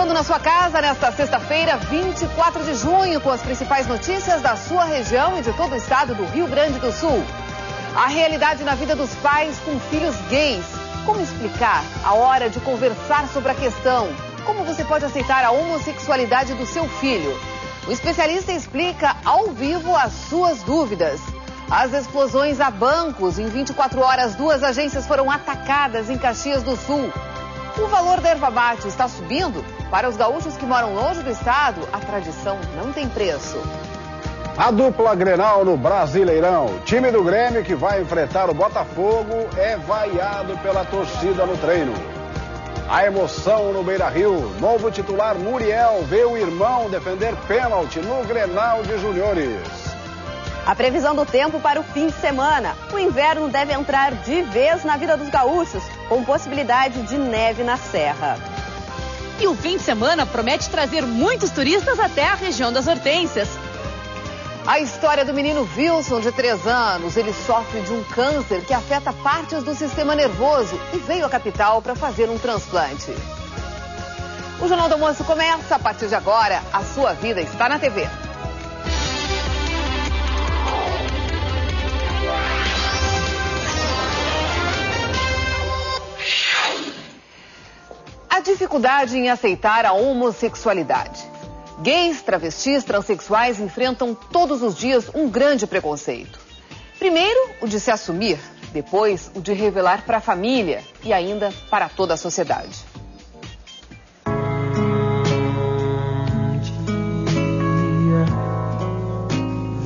Chegando na sua casa nesta sexta-feira, 24 de junho, com as principais notícias da sua região e de todo o estado do Rio Grande do Sul. A realidade na vida dos pais com filhos gays. Como explicar a hora de conversar sobre a questão? Como você pode aceitar a homossexualidade do seu filho? O especialista explica ao vivo as suas dúvidas. As explosões a bancos. Em 24 horas, 2 agências foram atacadas em Caxias do Sul. O valor da erva mate está subindo? Para os gaúchos que moram longe do estado, a tradição não tem preço. A dupla Grenal no Brasileirão. O time do Grêmio, que vai enfrentar o Botafogo, é vaiado pela torcida no treino. A emoção no Beira-Rio. Novo titular Muriel vê o irmão defender pênalti no Grenal de Juniores. A previsão do tempo para o fim de semana. O inverno deve entrar de vez na vida dos gaúchos, com possibilidade de neve na serra. E o fim de semana promete trazer muitos turistas até a região das Hortênsias. A história do menino Wilson, de 3 anos. Ele sofre de um câncer que afeta partes do sistema nervoso e veio à capital para fazer um transplante. O Jornal do Almoço começa a partir de agora. A sua vida está na TV. A dificuldade em aceitar a homossexualidade. Gays, travestis, transexuais enfrentam todos os dias um grande preconceito. Primeiro, o de se assumir. Depois, o de revelar para a família e ainda para toda a sociedade.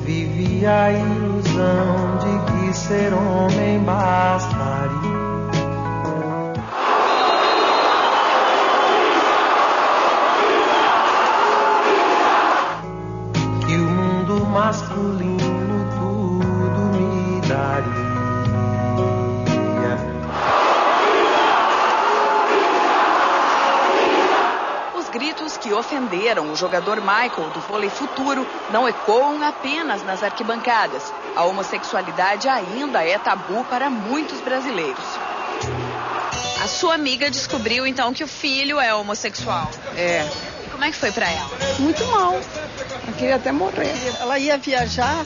Vive a ilusão de que ser homem bastaria. Masculino tudo me daria. Os gritos que ofenderam o jogador Michael do vôlei futuro não ecoam apenas nas arquibancadas. A homossexualidade ainda é tabu para muitos brasileiros. A sua amiga descobriu então que o filho é homossexual. É. E como é que foi para ela? Muito mal. Eu queria até morrer. Ela ia viajar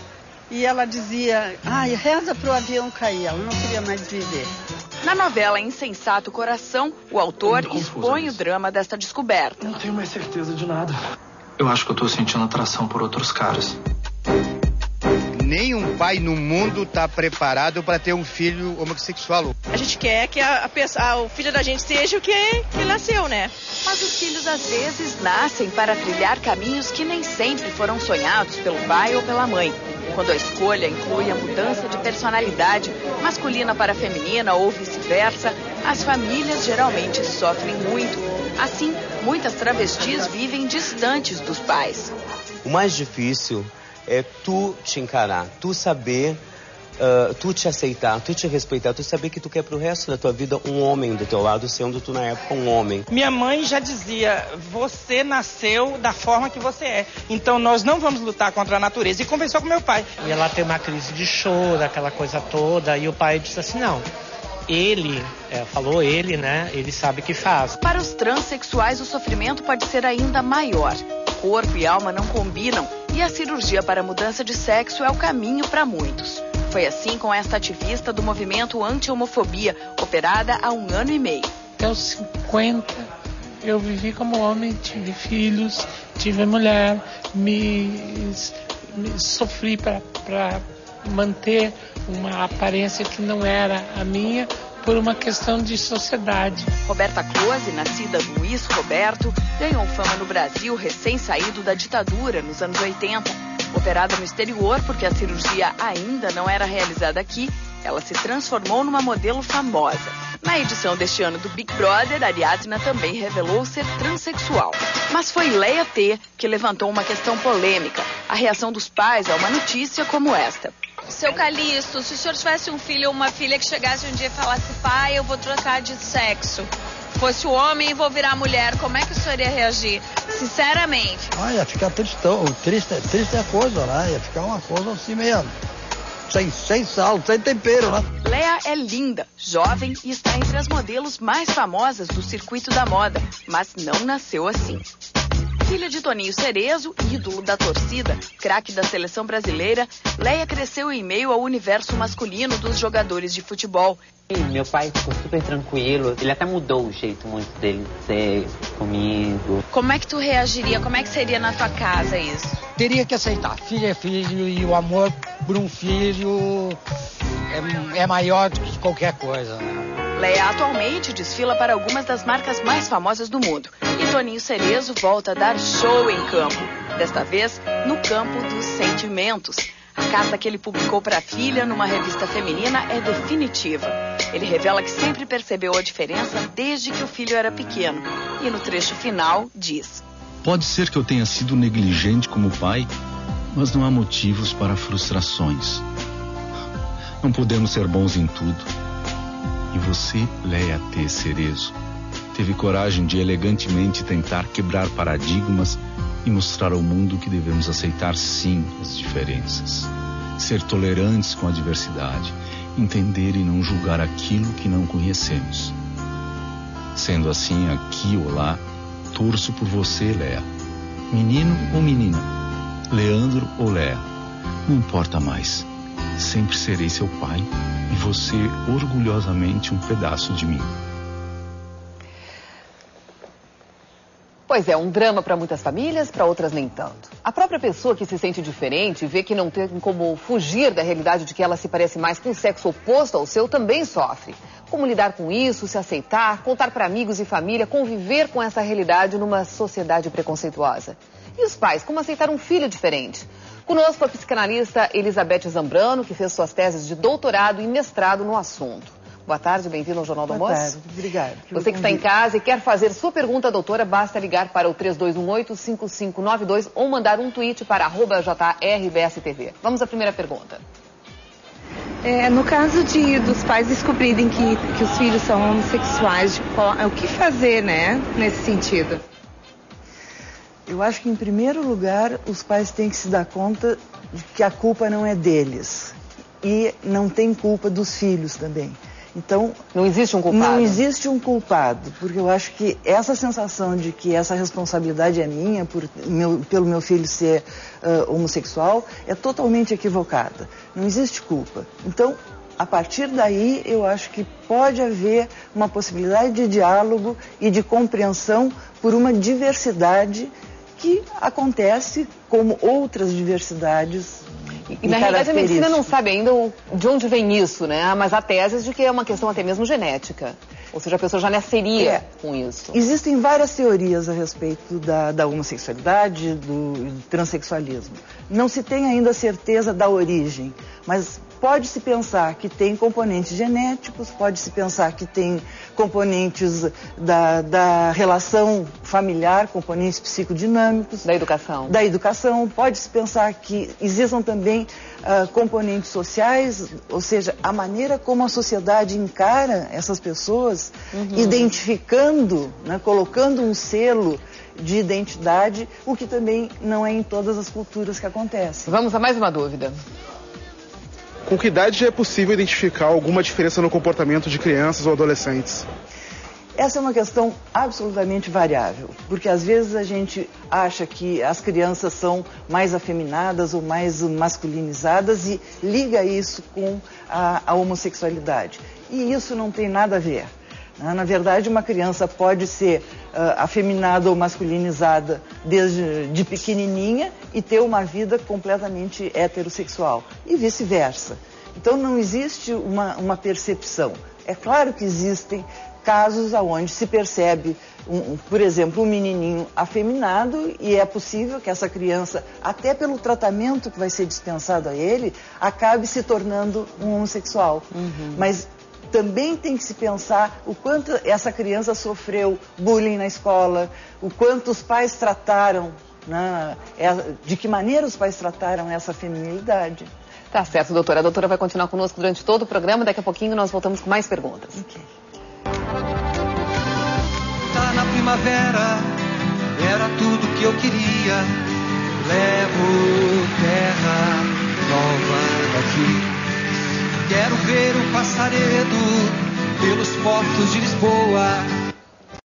e ela dizia, ai, reza pro avião cair. Ela não queria mais viver. Na novela Insensato Coração, o autor expõe o drama desta descoberta. Não tenho mais certeza de nada. Eu acho que eu tô sentindo atração por outros caras. Nenhum pai no mundo tá preparado para ter um filho homossexual. A gente quer que o filho da gente seja o que nasceu, né? Mas os filhos às vezes nascem para trilhar caminhos que nem sempre foram sonhados pelo pai ou pela mãe. Quando a escolha inclui a mudança de personalidade masculina para feminina ou vice-versa, as famílias geralmente sofrem muito. Assim, muitas travestis vivem distantes dos pais. O mais difícil é tu te encarar, tu saber, tu te aceitar, tu te respeitar, tu saber que tu quer pro resto da tua vida um homem do teu lado, sendo tu na época um homem. Minha mãe já dizia, você nasceu da forma que você é, então nós não vamos lutar contra a natureza, e conversou com meu pai. E ela tem uma crise de choro, aquela coisa toda, e o pai disse assim, não, ele, né, ele sabe que faz. Para os transexuais o sofrimento pode ser ainda maior. Corpo e alma não combinam e a cirurgia para mudança de sexo é o caminho para muitos. Foi assim com esta ativista do movimento anti-homofobia, operada há 1 ano e meio. Até os 50, eu vivi como homem, tive filhos, tive mulher, me sofri para manter uma aparência que não era a minha, por uma questão de sociedade. Roberta Close, nascida Luiz Roberto, ganhou fama no Brasil recém-saído da ditadura nos anos 80. Operada no exterior porque a cirurgia ainda não era realizada aqui, ela se transformou numa modelo famosa. Na edição deste ano do Big Brother, Ariadna também revelou ser transexual. Mas foi Leia T. que levantou uma questão polêmica, a reação dos pais a uma notícia como esta. Seu Calixto, se o senhor tivesse um filho ou uma filha que chegasse um dia e falasse, pai, eu vou trocar de sexo, fosse o homem e vou virar mulher, como é que o senhor ia reagir? Sinceramente. Ia ficar tristão, triste é coisa, né? Ia ficar uma coisa assim meio sem sal, sem tempero, né? Léa é linda, jovem e está entre as modelos mais famosas do circuito da moda, mas não nasceu assim. Filha de Toninho Cerezo, ídolo da torcida, craque da seleção brasileira, Léa cresceu em meio ao universo masculino dos jogadores de futebol. Meu pai ficou super tranquilo, ele até mudou o jeito muito dele de ser comigo. Como é que tu reagiria? Como é que seria na tua casa isso? Teria que aceitar. Filho é filho e o amor por um filho é maior do que qualquer coisa, né? Léa atualmente desfila para algumas das marcas mais famosas do mundo. E Toninho Cerezo volta a dar show em campo. Desta vez, no campo dos sentimentos. A carta que ele publicou para a filha numa revista feminina é definitiva. Ele revela que sempre percebeu a diferença desde que o filho era pequeno. E no trecho final, diz: Pode ser que eu tenha sido negligente como pai, mas não há motivos para frustrações. Não podemos ser bons em tudo. E você, Léa T. Cerezo, teve coragem de elegantemente tentar quebrar paradigmas e mostrar ao mundo que devemos aceitar sim as diferenças, ser tolerantes com a diversidade, entender e não julgar aquilo que não conhecemos. Sendo assim, aqui ou lá, torço por você, Léa. Menino ou menina, Leandro ou Léa, não importa mais. Sempre serei seu pai e você orgulhosamente um pedaço de mim. Pois é, um drama para muitas famílias, para outras nem tanto. A própria pessoa que se sente diferente e vê que não tem como fugir da realidade de que ela se parece mais com o sexo oposto ao seu também sofre. Como lidar com isso, se aceitar, contar para amigos e família, conviver com essa realidade numa sociedade preconceituosa. E os pais, como aceitar um filho diferente? Conosco a psicanalista Elizabeth Zambrano, que fez suas teses de doutorado e mestrado no assunto. Boa tarde, bem-vindo ao Jornal do Almoço. Boa tarde, obrigada. Você que está em casa e quer fazer sua pergunta, doutora, basta ligar para o 3218-5592 ou mandar um tweet para @jrbstv. Vamos à primeira pergunta. No caso dos pais descobrirem que os filhos são homossexuais, o que fazer, né, nesse sentido? Eu acho que, em primeiro lugar, os pais têm que se dar conta de que a culpa não é deles e não tem culpa dos filhos também. Então, não existe um culpado? Não existe um culpado, porque eu acho que essa sensação de que essa responsabilidade é minha pelo meu filho ser homossexual é totalmente equivocada. Não existe culpa. Então, a partir daí, eu acho que pode haver uma possibilidade de diálogo e de compreensão por uma diversidade que acontece como outras diversidades. E na realidade a medicina não sabe ainda de onde vem isso, né? Mas há teses de que é uma questão até mesmo genética. Ou seja, a pessoa já nasceria com isso. Existem várias teorias a respeito da homossexualidade, do transexualismo. Não se tem ainda certeza da origem, mas pode-se pensar que tem componentes genéticos, pode-se pensar que tem componentes da relação familiar, componentes psicodinâmicos. Da educação. Da educação. Pode-se pensar que existam também componentes sociais, ou seja, a maneira como a sociedade encara essas pessoas, identificando, né, colocando um selo de identidade, o que também não é em todas as culturas que acontece. Vamos a mais uma dúvida. Com que idade é possível identificar alguma diferença no comportamento de crianças ou adolescentes? Essa é uma questão absolutamente variável, porque às vezes a gente acha que as crianças são mais afeminadas ou mais masculinizadas e liga isso com a homossexualidade. E isso não tem nada a ver. Na verdade, uma criança pode ser afeminada ou masculinizada desde pequenininha e ter uma vida completamente heterossexual e vice-versa. Então não existe uma percepção. É claro que existem casos onde se percebe, por exemplo, um menininho afeminado e é possível que essa criança, até pelo tratamento que vai ser dispensado a ele, acabe se tornando um homossexual. Mas também tem que se pensar o quanto essa criança sofreu bullying na escola, o quanto os pais trataram, né, de que maneira os pais trataram essa feminilidade. Tá certo, doutora. A doutora vai continuar conosco durante todo o programa. Daqui a pouquinho nós voltamos com mais perguntas. Okay. Tá na primavera, era tudo que eu queria. Levo terra nova daqui. Quero ver o passaredo pelos portos de Lisboa.